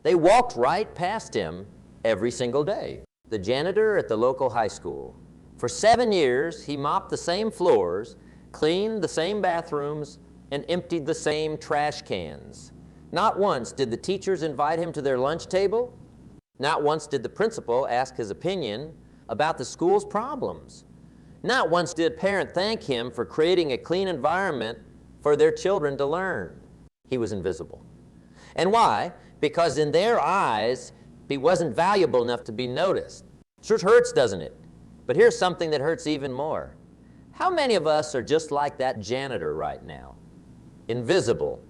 They walked right past him every single day. The janitor at the local high school. For 7 years, he mopped the same floors, cleaned the same bathrooms, and emptied the same trash cans. Not once did the teachers invite him to their lunch table. Not once did the principal ask his opinion about the school's problems. Not once did a parent thank him for creating a clean environment for their children to learn. He was invisible. And why? Because in their eyes, he wasn't valuable enough to be noticed. Sure hurts, doesn't it? But here's something that hurts even more. How many of us are just like that janitor right now? Invisible,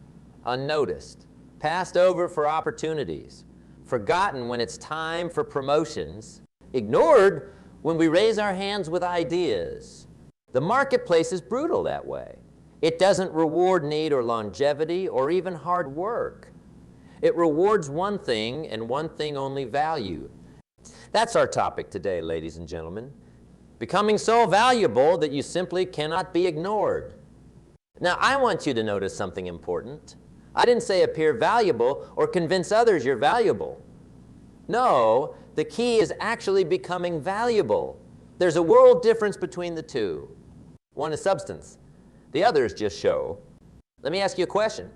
unnoticed, passed over for opportunities, forgotten when it's time for promotions, ignored when we raise our hands with ideas. The marketplace is brutal that way. It doesn't reward need or longevity or even hard work. It rewards one thing and one thing only: value. That's our topic today, ladies and gentlemen. Becoming so valuable that you simply cannot be ignored. Now, I want you to notice something important. I didn't say appear valuable or convince others you're valuable. No, the key is actually becoming valuable. There's a world difference between the two. One is substance. The other is just show. Let me ask you a question.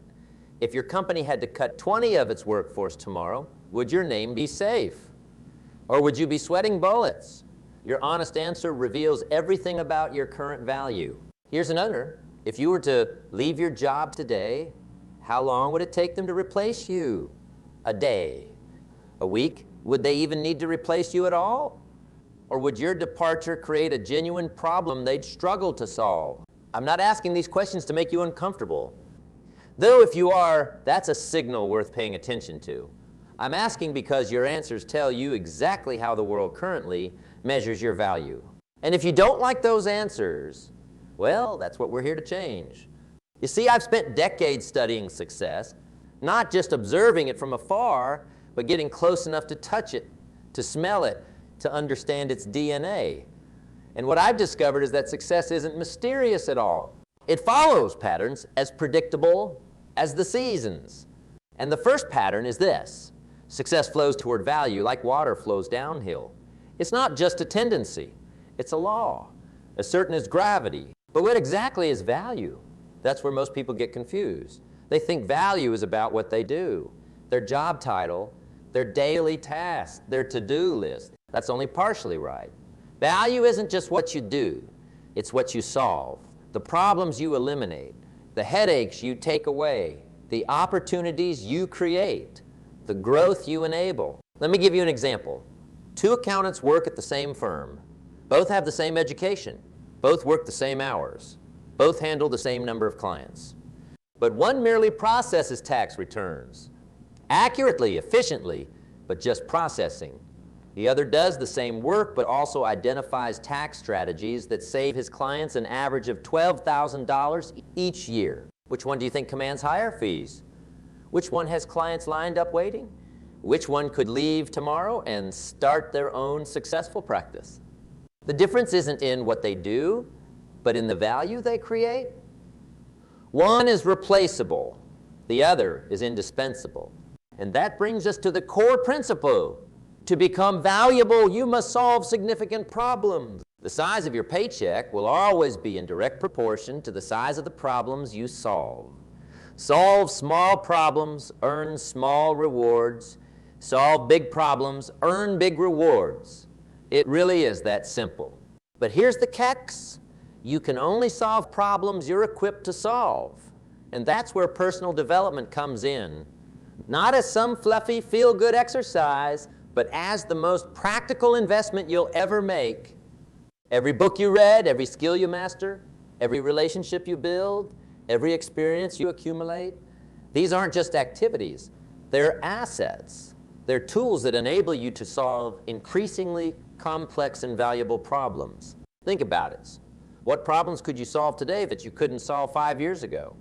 If your company had to cut 20 of its workforce tomorrow, would your name be safe? Or would you be sweating bullets? Your honest answer reveals everything about your current value. Here's another. If you were to leave your job today, how long would it take them to replace you? A day? A week? Would they even need to replace you at all? Or would your departure create a genuine problem they'd struggle to solve? I'm not asking these questions to make you uncomfortable. Though if you are, that's a signal worth paying attention to. I'm asking because your answers tell you exactly how the world currently measures your value. And if you don't like those answers, well, that's what we're here to change. You see, I've spent decades studying success, not just observing it from afar, but getting close enough to touch it, to smell it, to understand its DNA. And what I've discovered is that success isn't mysterious at all. It follows patterns as predictable as the seasons. And the first pattern is this. Success flows toward value like water flows downhill. It's not just a tendency. It's a law, as certain as gravity. But what exactly is value? That's where most people get confused. They think value is about what they do, their job title, their daily tasks, their to-do list. That's only partially right. Value isn't just what you do. It's what you solve, the problems you eliminate, the headaches you take away, the opportunities you create, the growth you enable. Let me give you an example. Two accountants work at the same firm. Both have the same education. Both work the same hours. Both handle the same number of clients. But one merely processes tax returns, accurately, efficiently, but just processing. The other does the same work, but also identifies tax strategies that save his clients an average of $12,000 each year. Which one do you think commands higher fees? Which one has clients lined up waiting? Which one could leave tomorrow and start their own successful practice? The difference isn't in what they do, but in the value they create. One is replaceable. The other is indispensable. And that brings us to the core principle. To become valuable, you must solve significant problems. The size of your paycheck will always be in direct proportion to the size of the problems you solve. Solve small problems, earn small rewards. Solve big problems, earn big rewards. It really is that simple. But here's the catch. You can only solve problems you're equipped to solve. And that's where personal development comes in. Not as some fluffy, feel-good exercise, but as the most practical investment you'll ever make. Every book you read, every skill you master, every relationship you build, every experience you accumulate, these aren't just activities. They're assets. They're tools that enable you to solve increasingly complex and valuable problems. Think about it. What problems could you solve today that you couldn't solve 5 years ago?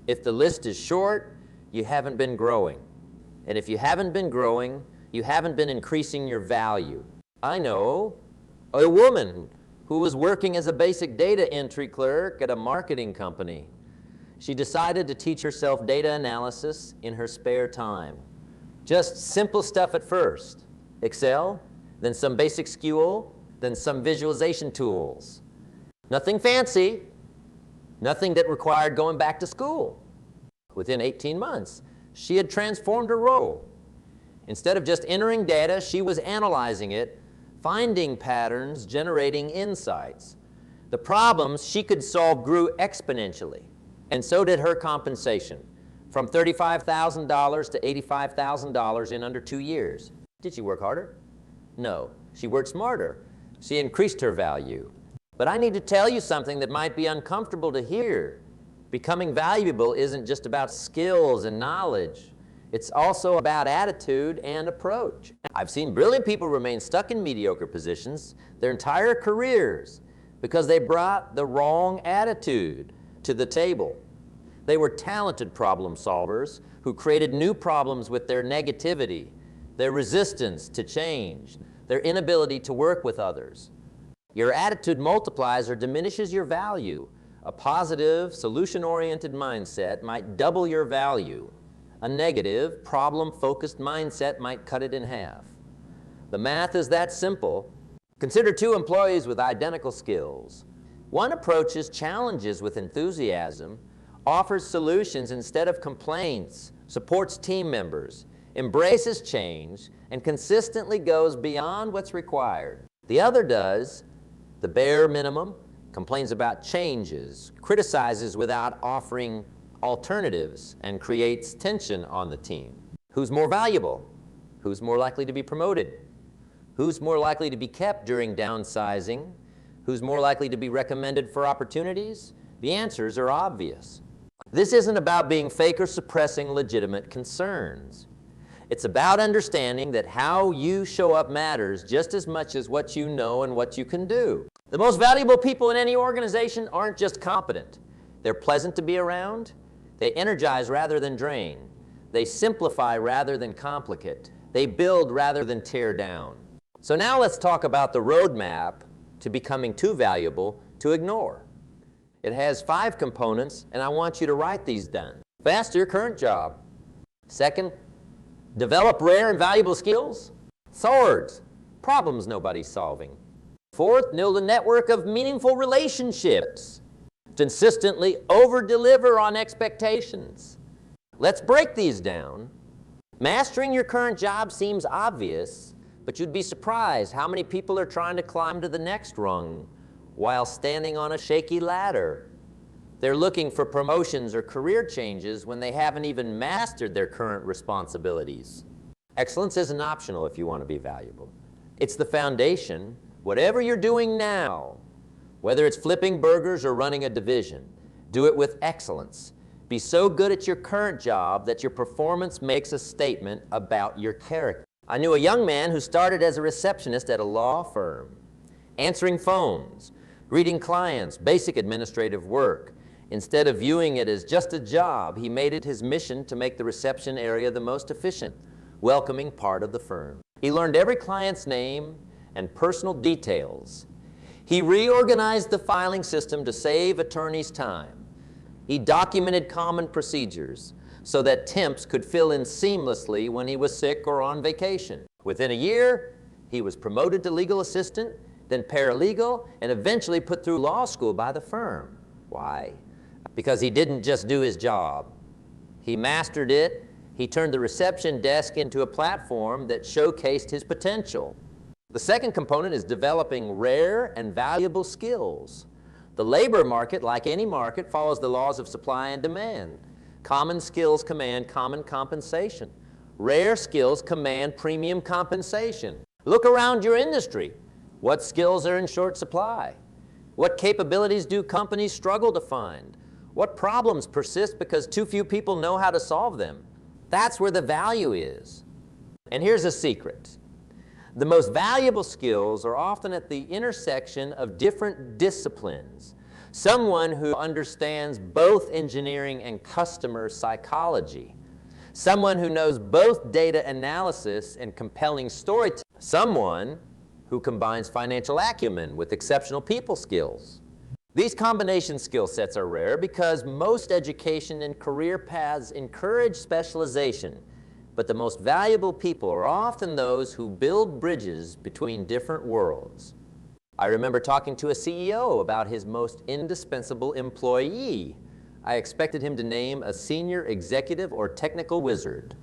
If the list is short, you haven't been growing. And if you haven't been growing, you haven't been increasing your value. I know a woman who was working as a basic data entry clerk at a marketing company. She decided to teach herself data analysis in her spare time. Just simple stuff at first. Excel, then some basic SQL, then some visualization tools. Nothing fancy, nothing that required going back to school. Within 18 months, she had transformed her role. Instead of just entering data, she was analyzing it, finding patterns, generating insights. The problems she could solve grew exponentially, and so did her compensation, from $35,000 to $85,000 in under 2 years. Did she work harder? No, she worked smarter. She increased her value. But I need to tell you something that might be uncomfortable to hear. Becoming valuable isn't just about skills and knowledge. It's also about attitude and approach. I've seen brilliant people remain stuck in mediocre positions their entire careers because they brought the wrong attitude to the table. They were talented problem solvers who created new problems with their negativity, their resistance to change, their inability to work with others. Your attitude multiplies or diminishes your value. A positive, solution-oriented mindset might double your value. A negative, problem-focused mindset might cut it in half. The math is that simple. Consider two employees with identical skills. One approaches challenges with enthusiasm, offers solutions instead of complaints, supports team members, embraces change, and consistently goes beyond what's required. The other does the bare minimum, complains about changes, criticizes without offering alternatives, and creates tension on the team. Who's more valuable? Who's more likely to be promoted? Who's more likely to be kept during downsizing? Who's more likely to be recommended for opportunities? The answers are obvious. This isn't about being fake or suppressing legitimate concerns. It's about understanding that how you show up matters just as much as what you know and what you can do. The most valuable people in any organization aren't just competent. They're pleasant to be around. They energize rather than drain. They simplify rather than complicate. They build rather than tear down. So now let's talk about the roadmap to becoming too valuable to ignore. It has 5 components, and I want you to write these down. Master your current job. Second, develop rare and valuable skills. Swords, problems nobody's solving. Fourth, build a network of meaningful relationships. Consistently over-deliver on expectations. Let's break these down. Mastering your current job seems obvious, but you'd be surprised how many people are trying to climb to the next rung while standing on a shaky ladder. They're looking for promotions or career changes when they haven't even mastered their current responsibilities. Excellence isn't optional if you want to be valuable. It's the foundation. Whatever you're doing now, whether it's flipping burgers or running a division, do it with excellence. Be so good at your current job that your performance makes a statement about your character. I knew a young man who started as a receptionist at a law firm, answering phones, greeting clients, basic administrative work. Instead of viewing it as just a job, he made it his mission to make the reception area the most efficient, welcoming part of the firm. He learned every client's name and personal details. He reorganized the filing system to save attorneys time. He documented common procedures so that temps could fill in seamlessly when he was sick or on vacation. Within a year, he was promoted to legal assistant, then paralegal, and eventually put through law school by the firm. Why? Because he didn't just do his job. He mastered it. He turned the reception desk into a platform that showcased his potential. The second component is developing rare and valuable skills. The labor market, like any market, follows the laws of supply and demand. Common skills command common compensation. Rare skills command premium compensation. Look around your industry. What skills are in short supply? What capabilities do companies struggle to find? What problems persist because too few people know how to solve them? That's where the value is. And here's a secret. The most valuable skills are often at the intersection of different disciplines. Someone who understands both engineering and customer psychology. Someone who knows both data analysis and compelling storytelling. Someone who combines financial acumen with exceptional people skills. These combination skill sets are rare because most education and career paths encourage specialization. But the most valuable people are often those who build bridges between different worlds. I remember talking to a CEO about his most indispensable employee. I expected him to name a senior executive or technical wizard.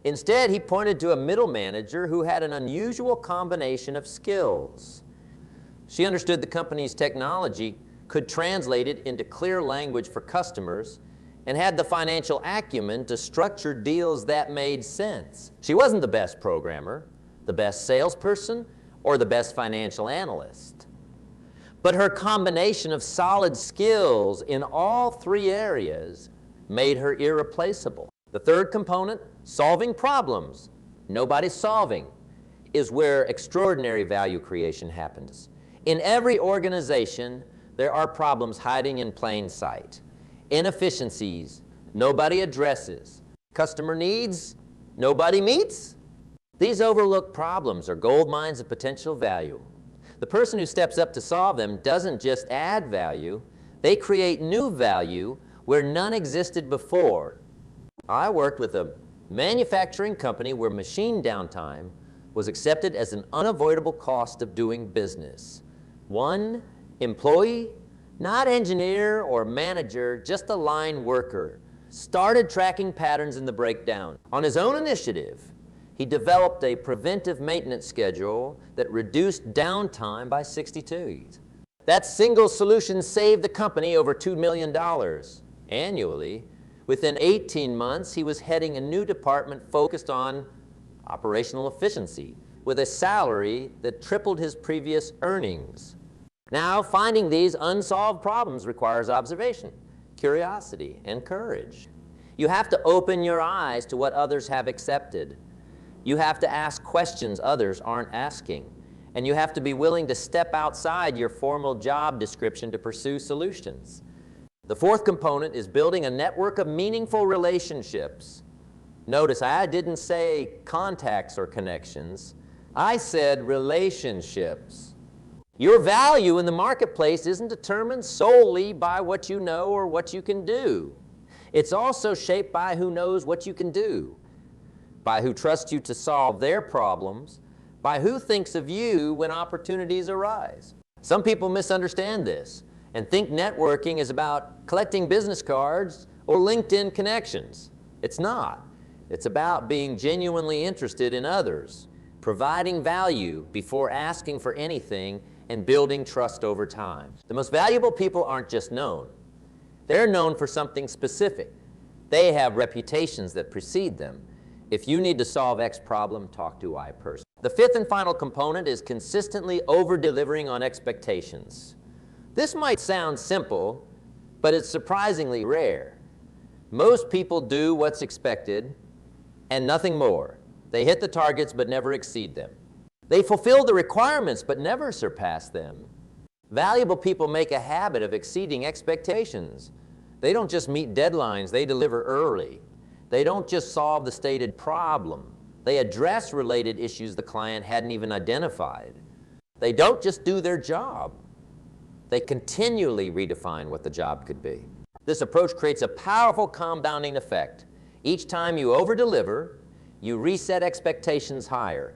Instead, he pointed to a middle manager who had an unusual combination of skills. She understood the company's technology, could translate it into clear language for customers, and had the financial acumen to structure deals that made sense. She wasn't the best programmer, the best salesperson, or the best financial analyst. But her combination of solid skills in all three areas made her irreplaceable. The third component, solving problems, nobody's solving, is where extraordinary value creation happens. In every organization, there are problems hiding in plain sight. Inefficiencies, nobody addresses. Customer needs, nobody meets. These overlooked problems are gold mines of potential value. The person who steps up to solve them doesn't just add value, they create new value where none existed before. I worked with a manufacturing company where machine downtime was accepted as an unavoidable cost of doing business. One employee, not engineer or manager, just a line worker, started tracking patterns in the breakdown. On his own initiative, he developed a preventive maintenance schedule that reduced downtime by 62. That single solution saved the company over $2 million annually. Within 18 months, he was heading a new department focused on operational efficiency with a salary that tripled his previous earnings. Now, finding these unsolved problems requires observation, curiosity, and courage. You have to open your eyes to what others have accepted. You have to ask questions others aren't asking. And you have to be willing to step outside your formal job description to pursue solutions. The fourth component is building a network of meaningful relationships. Notice, I didn't say contacts or connections. I said relationships. Your value in the marketplace isn't determined solely by what you know or what you can do. It's also shaped by who knows what you can do, by who trusts you to solve their problems, by who thinks of you when opportunities arise. Some people misunderstand this and think networking is about collecting business cards or LinkedIn connections. It's not. It's about being genuinely interested in others, providing value before asking for anything, and building trust over time. The most valuable people aren't just known. They're known for something specific. They have reputations that precede them. If you need to solve X problem, talk to Y person. The fifth and final component is consistently over-delivering on expectations. This might sound simple, but it's surprisingly rare. Most people do what's expected and nothing more. They hit the targets but never exceed them. They fulfill the requirements but never surpass them. Valuable people make a habit of exceeding expectations. They don't just meet deadlines, they deliver early. They don't just solve the stated problem. They address related issues the client hadn't even identified. They don't just do their job. They continually redefine what the job could be. This approach creates a powerful compounding effect. Each time you over-deliver, you reset expectations higher.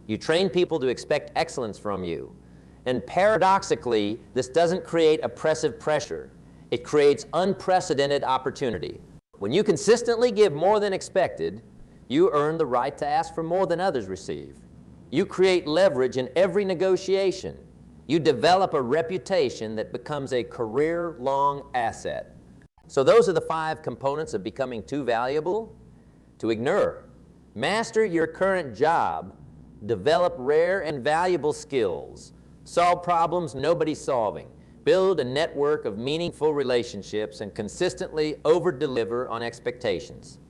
You train people to expect excellence from you. And paradoxically, this doesn't create oppressive pressure. It creates unprecedented opportunity. When you consistently give more than expected, you earn the right to ask for more than others receive. You create leverage in every negotiation. You develop a reputation that becomes a career-long asset. So those are the 5 components of becoming too valuable to ignore. Master your current job. Develop rare and valuable skills. Solve problems nobody's solving. Build a network of meaningful relationships and consistently over-deliver on expectations.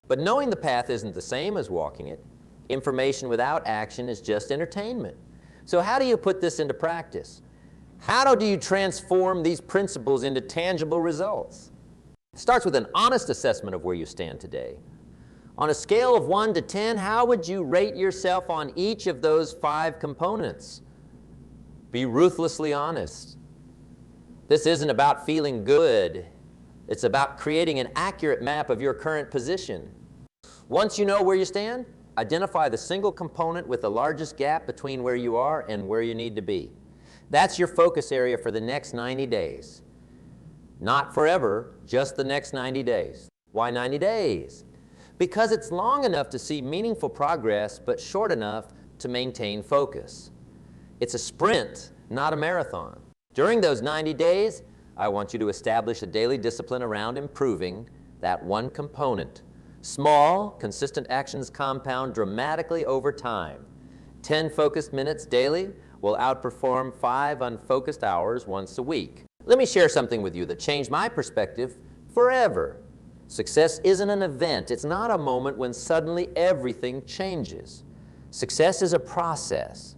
But knowing the path isn't the same as walking it. Information without action is just entertainment. So how do you put this into practice? How do you transform these principles into tangible results? It starts with an honest assessment of where you stand today. On a scale of 1 to 10, how would you rate yourself on each of those 5 components? Be ruthlessly honest. This isn't about feeling good. It's about creating an accurate map of your current position. Once you know where you stand, identify the single component with the largest gap between where you are and where you need to be. That's your focus area for the next 90 days. Not forever, just the next 90 days. Why 90 days? Because it's long enough to see meaningful progress, but short enough to maintain focus. It's a sprint, not a marathon. During those 90 days, I want you to establish a daily discipline around improving that one component. Small, consistent actions compound dramatically over time. 10 focused minutes daily will outperform 5 unfocused hours once a week. Let me share something with you that changed my perspective forever. Success isn't an event. It's not a moment when suddenly everything changes. Success is a process,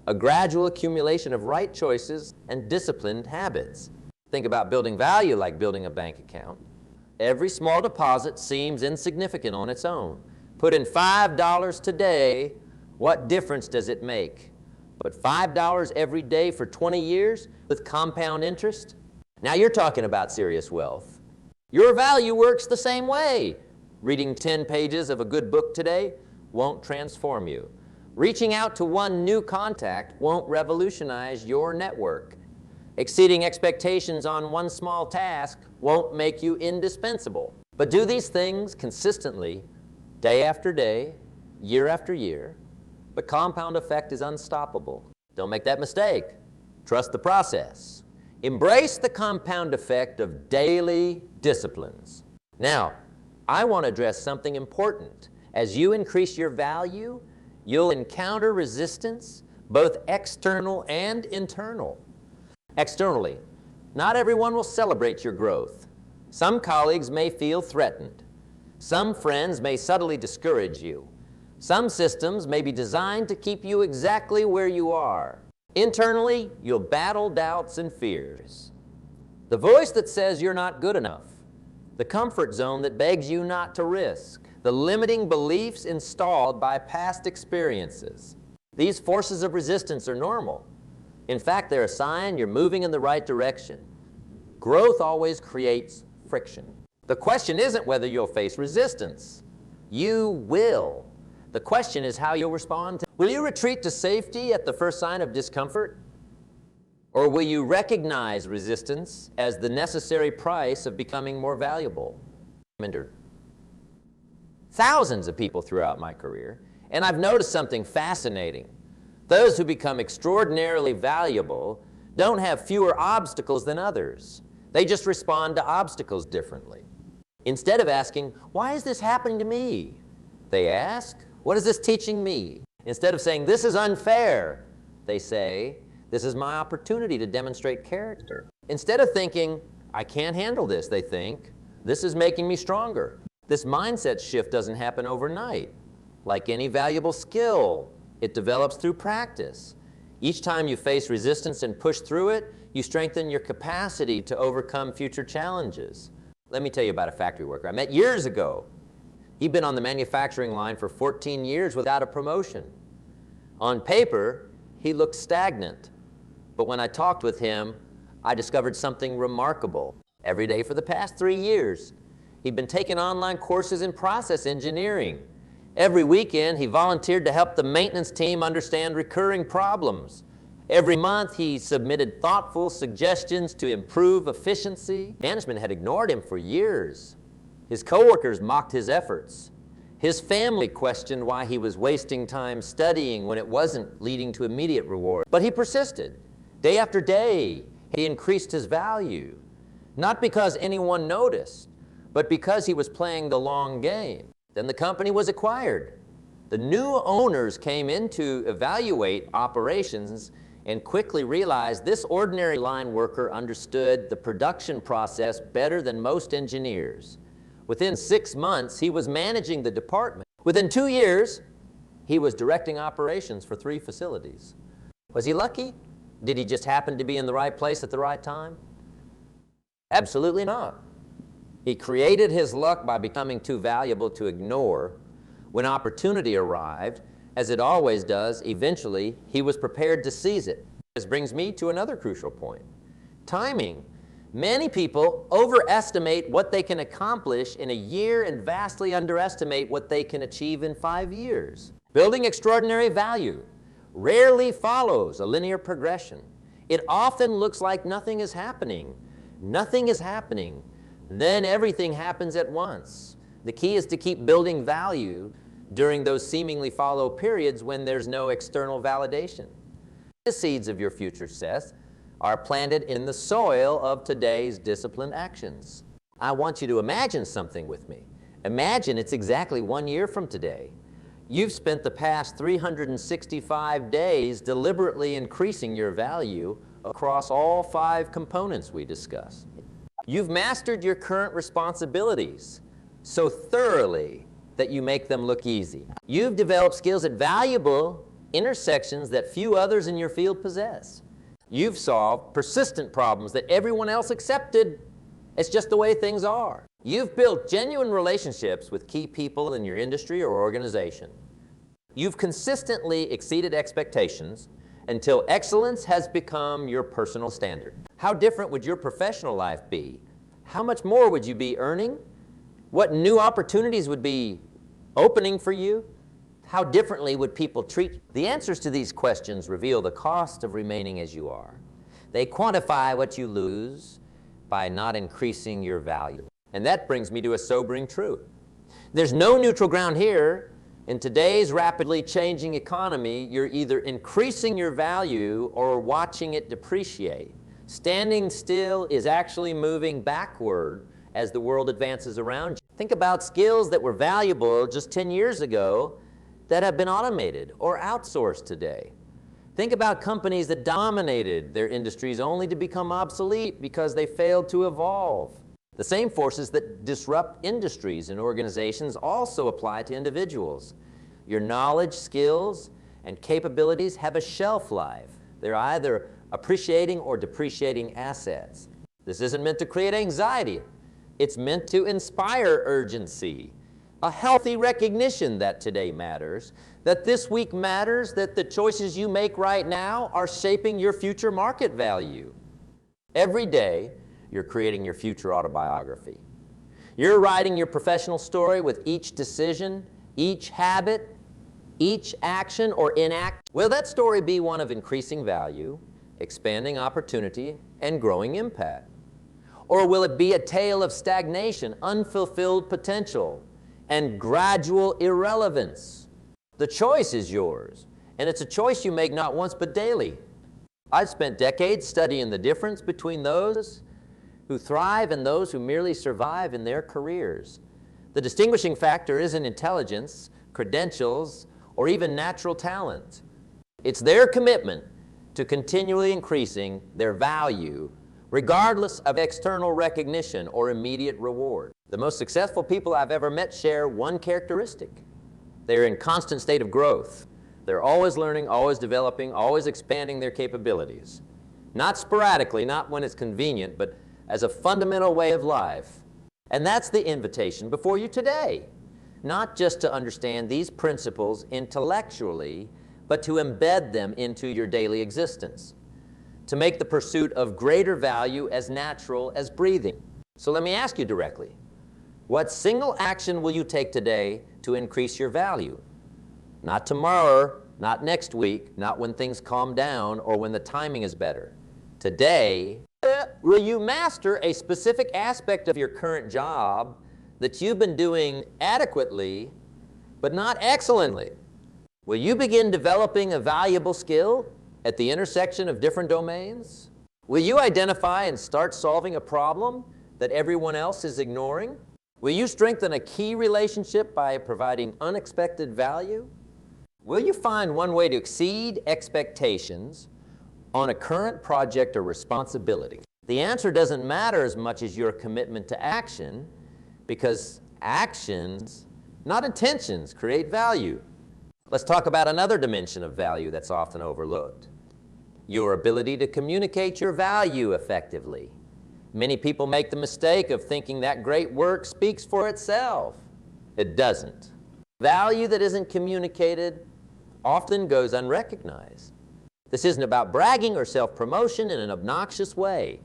a gradual accumulation of right choices and disciplined habits. Think about building value like building a bank account. Every small deposit seems insignificant on its own. Put in $5 today, what difference does it make? But $5 every day for 20 years with compound interest? Now you're talking about serious wealth. Your value works the same way. Reading 10 pages of a good book today won't transform you. Reaching out to one new contact won't revolutionize your network. Exceeding expectations on one small task won't make you indispensable. But do these things consistently, day after day, year after year. The compound effect is unstoppable. Don't make that mistake. Trust the process. Embrace the compound effect of daily disciplines. Now, I want to address something important. As you increase your value, you'll encounter resistance, both external and internal. Externally, not everyone will celebrate your growth. Some colleagues may feel threatened. Some friends may subtly discourage you. Some systems may be designed to keep you exactly where you are. Internally, you'll battle doubts and fears. The voice that says you're not good enough, the comfort zone that begs you not to risk, the limiting beliefs installed by past experiences. These forces of resistance are normal. In fact, they're a sign you're moving in the right direction. Growth always creates friction. The question isn't whether you'll face resistance. You will. The question is how you'll respond to it. Will you retreat to safety at the first sign of discomfort? Or will you recognize resistance as the necessary price of becoming more valuable? Thousands of people throughout my career, and I've noticed something fascinating. Those who become extraordinarily valuable don't have fewer obstacles than others. They just respond to obstacles differently. Instead of asking, why is this happening to me? They ask, what is this teaching me? Instead of saying, this is unfair, they say, this is my opportunity to demonstrate character. Instead of thinking, I can't handle this, they think, this is making me stronger. This mindset shift doesn't happen overnight. Like any valuable skill, it develops through practice. Each time you face resistance and push through it, you strengthen your capacity to overcome future challenges. Let me tell you about a factory worker I met years ago. He'd been on the manufacturing line for 14 years without a promotion. On paper, he looked stagnant. But when I talked with him, I discovered something remarkable. Every day for the past 3 years, he'd been taking online courses in process engineering. Every weekend, he volunteered to help the maintenance team understand recurring problems. Every month, he submitted thoughtful suggestions to improve efficiency. Management had ignored him for years. His coworkers mocked his efforts. His family questioned why he was wasting time studying when it wasn't leading to immediate reward. But he persisted. Day after day, he increased his value. Not because anyone noticed, but because he was playing the long game. Then the company was acquired. The new owners came in to evaluate operations and quickly realized this ordinary line worker understood the production process better than most engineers. Within 6 months, he was managing the department. Within 2 years, he was directing operations for 3 facilities. Was he lucky? Did he just happen to be in the right place at the right time? Absolutely not. He created his luck by becoming too valuable to ignore. When opportunity arrived, as it always does, eventually, he was prepared to seize it. This brings me to another crucial point. Timing Many people overestimate what they can accomplish in a year and vastly underestimate what they can achieve in 5 years. Building extraordinary value rarely follows a linear progression. It often looks like nothing is happening. Nothing is happening. Then everything happens at once. The key is to keep building value during those seemingly follow periods when there's no external validation. The seeds of your future success are planted in the soil of today's disciplined actions. I want you to imagine something with me. Imagine it's exactly 1 year from today. You've spent the past 365 days deliberately increasing your value across all 5 components we discussed. You've mastered your current responsibilities so thoroughly that you make them look easy. You've developed skills at valuable intersections that few others in your field possess. You've solved persistent problems that everyone else accepted. It's just the way things are. You've built genuine relationships with key people in your industry or organization. You've consistently exceeded expectations until excellence has become your personal standard. How different would your professional life be? How much more would you be earning? What new opportunities would be opening for you? How differently would people treat you? The answers to these questions reveal the cost of remaining as you are. They quantify what you lose by not increasing your value. And that brings me to a sobering truth. There's no neutral ground here. In today's rapidly changing economy, you're either increasing your value or watching it depreciate. Standing still is actually moving backward as the world advances around you. Think about skills that were valuable just 10 years ago that have been automated or outsourced today. Think about companies that dominated their industries only to become obsolete because they failed to evolve. The same forces that disrupt industries and organizations also apply to individuals. Your knowledge, skills, and capabilities have a shelf life. They're either appreciating or depreciating assets. This isn't meant to create anxiety. It's meant to inspire urgency, a healthy recognition that today matters, that this week matters, that the choices you make right now are shaping your future market value. Every day, you're creating your future autobiography. You're writing your professional story with each decision, each habit, each action or inaction. Will that story be one of increasing value, expanding opportunity, and growing impact? Or will it be a tale of stagnation, unfulfilled potential, and gradual irrelevance? The choice is yours, and it's a choice you make not once but daily. I've spent decades studying the difference between those who thrive and those who merely survive in their careers. The distinguishing factor isn't intelligence, credentials, or even natural talent. It's their commitment to continually increasing their value regardless of external recognition or immediate reward. The most successful people I've ever met share one characteristic. They're in constant state of growth. They're always learning, always developing, always expanding their capabilities. Not sporadically, not when it's convenient, but as a fundamental way of life. And that's the invitation before you today. Not just to understand these principles intellectually, but to embed them into your daily existence. To make the pursuit of greater value as natural as breathing. So let me ask you directly, what single action will you take today to increase your value? Not tomorrow, not next week, not when things calm down or when the timing is better. Today, will you master a specific aspect of your current job that you've been doing adequately, but not excellently? Will you begin developing a valuable skill at the intersection of different domains? Will you identify and start solving a problem that everyone else is ignoring? Will you strengthen a key relationship by providing unexpected value? Will you find one way to exceed expectations on a current project or responsibility? The answer doesn't matter as much as your commitment to action, because actions, not intentions, create value. Let's talk about another dimension of value that's often overlooked. Your ability to communicate your value effectively. Many people make the mistake of thinking that great work speaks for itself. It doesn't. Value that isn't communicated often goes unrecognized. This isn't about bragging or self-promotion in an obnoxious way.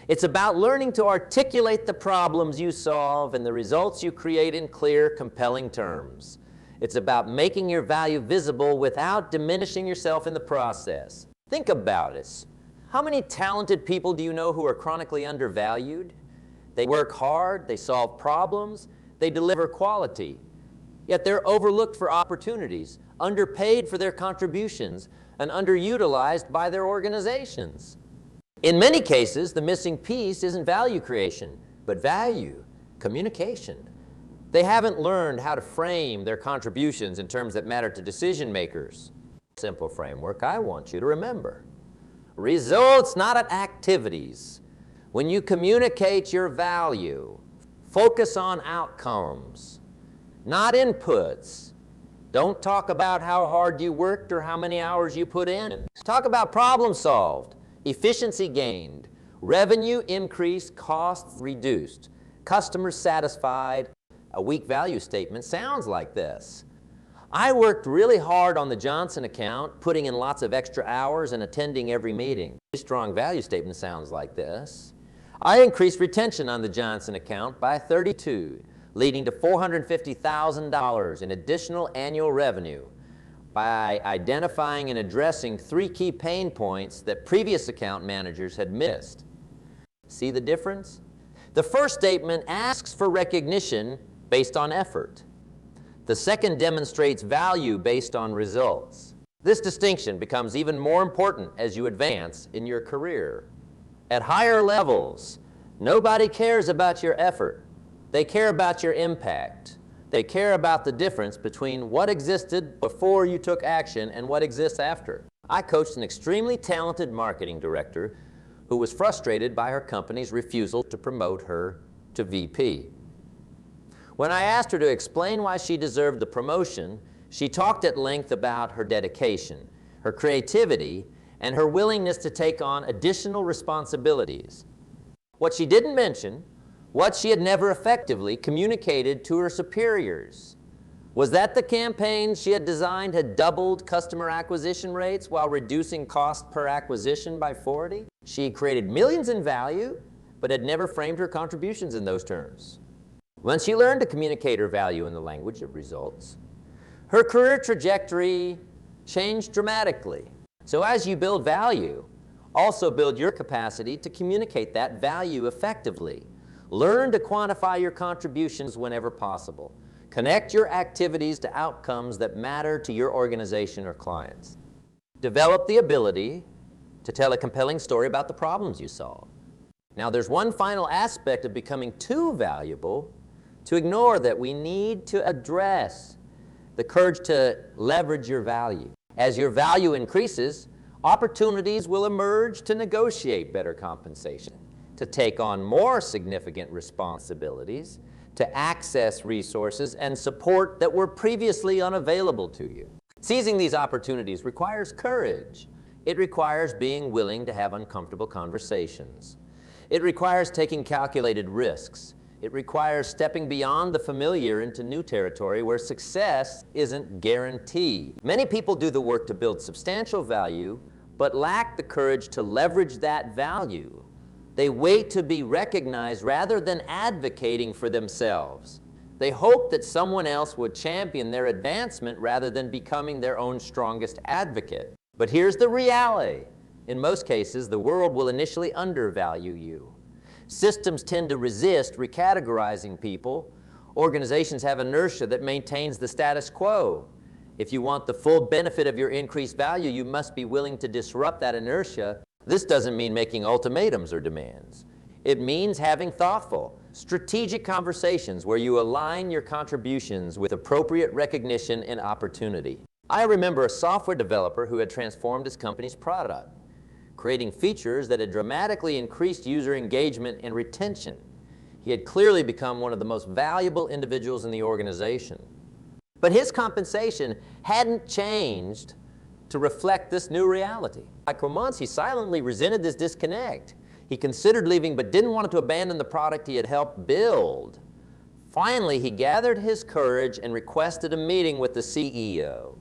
It's about learning to articulate the problems you solve and the results you create in clear, compelling terms. It's about making your value visible without diminishing yourself in the process. Think about it. How many talented people do you know who are chronically undervalued? They work hard, they solve problems, they deliver quality. Yet they're overlooked for opportunities, underpaid for their contributions, and underutilized by their organizations. In many cases, the missing piece isn't value creation, but value, communication. They haven't learned how to frame their contributions in terms that matter to decision makers. Simple framework I want you to remember. Results, not at activities. When you communicate your value, focus on outcomes, not inputs. Don't talk about how hard you worked or how many hours you put in. Talk about problem solved, efficiency gained, revenue increased, costs reduced, customers satisfied. A weak value statement sounds like this. I worked really hard on the Johnson account, putting in lots of extra hours and attending every meeting. A strong value statement sounds like this. I increased retention on the Johnson account by 32, leading to $450,000 in additional annual revenue by identifying and addressing 3 key pain points that previous account managers had missed. See the difference? The first statement asks for recognition based on effort. The second demonstrates value based on results. This distinction becomes even more important as you advance in your career. At higher levels, nobody cares about your effort. They care about your impact. They care about the difference between what existed before you took action and what exists after. I coached an extremely talented marketing director who was frustrated by her company's refusal to promote her to VP. When I asked her to explain why she deserved the promotion, she talked at length about her dedication, her creativity, and her willingness to take on additional responsibilities. What she didn't mention, what she had never effectively communicated to her superiors, was that the campaigns she had designed had doubled customer acquisition rates while reducing cost per acquisition by 40. She created millions in value, but had never framed her contributions in those terms. When she learned to communicate her value in the language of results, her career trajectory changed dramatically. So as you build value, also build your capacity to communicate that value effectively. Learn to quantify your contributions whenever possible. Connect your activities to outcomes that matter to your organization or clients. Develop the ability to tell a compelling story about the problems you solve. Now, there's one final aspect of becoming too valuable to ignore that we need to address: the courage to leverage your value. As your value increases, opportunities will emerge to negotiate better compensation, to take on more significant responsibilities, to access resources and support that were previously unavailable to you. Seizing these opportunities requires courage. It requires being willing to have uncomfortable conversations. It requires taking calculated risks. It requires stepping beyond the familiar into new territory where success isn't guaranteed. Many people do the work to build substantial value, but lack the courage to leverage that value. They wait to be recognized rather than advocating for themselves. They hope that someone else would champion their advancement rather than becoming their own strongest advocate. But here's the reality. In most cases, the world will initially undervalue you. Systems tend to resist recategorizing people. Organizations have inertia that maintains the status quo. If you want the full benefit of your increased value, you must be willing to disrupt that inertia. This doesn't mean making ultimatums or demands. It means having thoughtful, strategic conversations where you align your contributions with appropriate recognition and opportunity. I remember a software developer who had transformed his company's product, creating features that had dramatically increased user engagement and retention. He had clearly become one of the most valuable individuals in the organization. But his compensation hadn't changed to reflect this new reality. For months, he silently resented this disconnect. He considered leaving but didn't want to abandon the product he had helped build. Finally, he gathered his courage and requested a meeting with the CEO.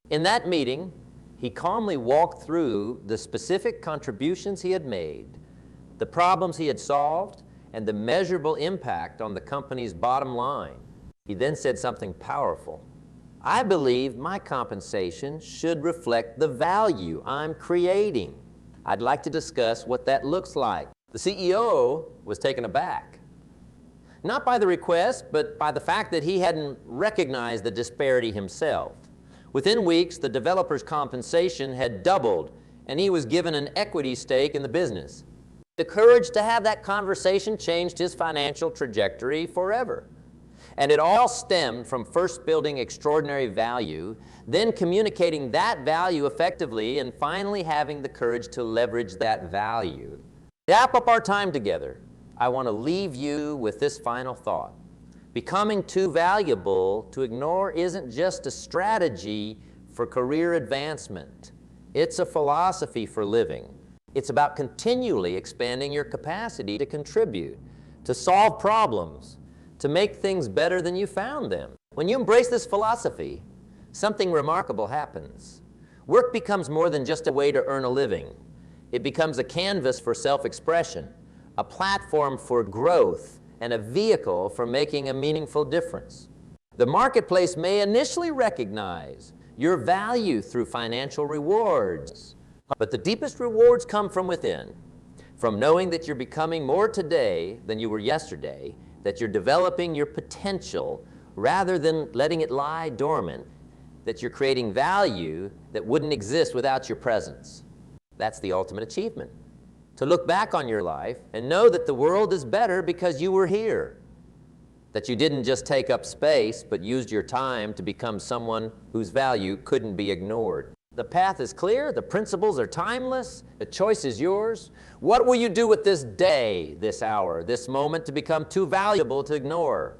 In that meeting, he calmly walked through the specific contributions he had made, the problems he had solved, and the measurable impact on the company's bottom line. He then said something powerful. I believe my compensation should reflect the value I'm creating. I'd like to discuss what that looks like. The CEO was taken aback. Not by the request, but by the fact that he hadn't recognized the disparity himself. Within weeks, the developer's compensation had doubled, and he was given an equity stake in the business. The courage to have that conversation changed his financial trajectory forever. And it all stemmed from first building extraordinary value, then communicating that value effectively, and finally having the courage to leverage that value. To wrap up our time together, I want to leave you with this final thought. Becoming too valuable to ignore isn't just a strategy for career advancement. It's a philosophy for living. It's about continually expanding your capacity to contribute, to solve problems, to make things better than you found them. When you embrace this philosophy, something remarkable happens. Work becomes more than just a way to earn a living. It becomes a canvas for self-expression, a platform for growth, and a vehicle for making a meaningful difference. The marketplace may initially recognize your value through financial rewards, but the deepest rewards come from within, from knowing that you're becoming more today than you were yesterday, that you're developing your potential rather than letting it lie dormant, that you're creating value that wouldn't exist without your presence. That's the ultimate achievement. To look back on your life and know that the world is better because you were here, that you didn't just take up space, but used your time to become someone whose value couldn't be ignored. The path is clear, the principles are timeless, the choice is yours. What will you do with this day, this hour, this moment to become too valuable to ignore?